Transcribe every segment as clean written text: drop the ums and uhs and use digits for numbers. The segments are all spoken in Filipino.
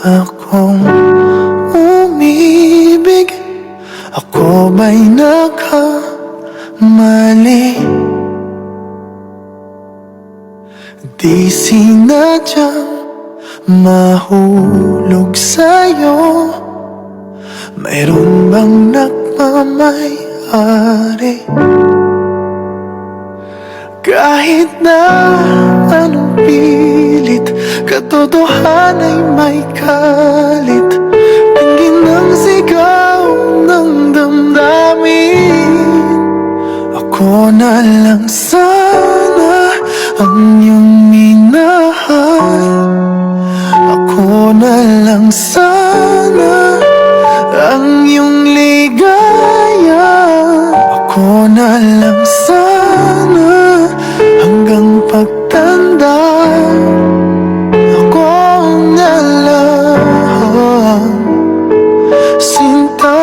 akong umibig? Ako ba'y nagkamali? Di sinadyang mahulog sa'yo. Mayroon bang nagmamay-ari? Kahit na anong pilit, katotohanan ay may kalit. Tingin ng sigaw ng damdamin. Ako na lang sana ang iyong minahal. Ako na lang sana ang iyong ligaya. Ako na lang sana hanggang pagtanda. Ako na lang, sinta.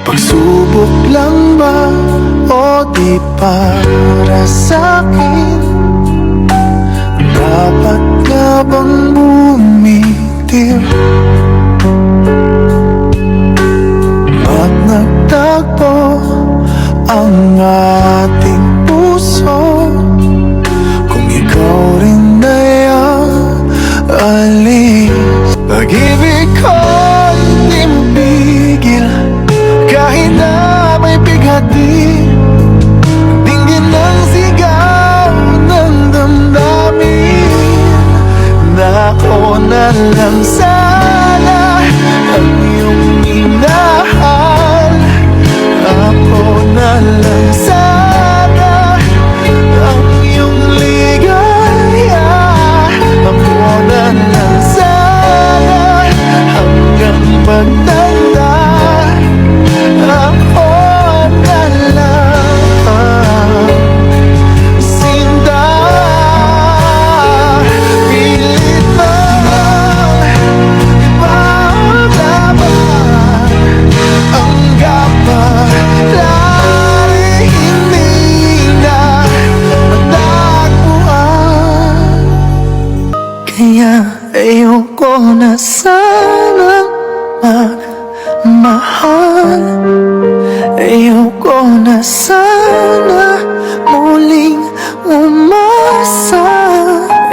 Pagsubok lang ba o di para sa'kin? Dapat ka bang bumitiw at nagtagpo ang ating puso? Kung ikaw rin ay alis, pag-ibig ko'y di mapigil. Kahit na may bigati, dinggin ang sigaw ng damdamin. Na ako na lang sana ang iyong minahal. Ako na lang sana ang iyong ligaya. Ako na lang sana hanggang pagtanda. Ako na lang, sinta. Pilit bang ipaglaban ang kapalaran? Hindi na matagpuan. Kaya ayoko na sanang magmahal. Ayoko na sana muling umasa.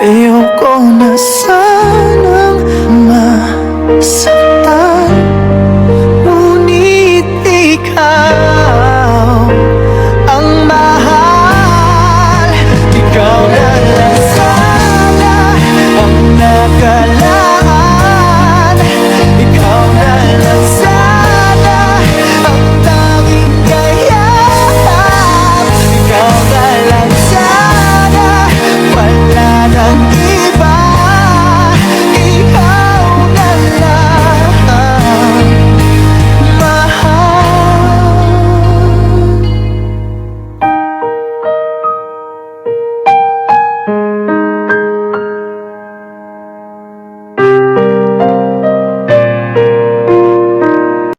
Ayoko na sanang masaktan. Ngunit ikaw ang mahal. Ikaw na lang sana ang nakala.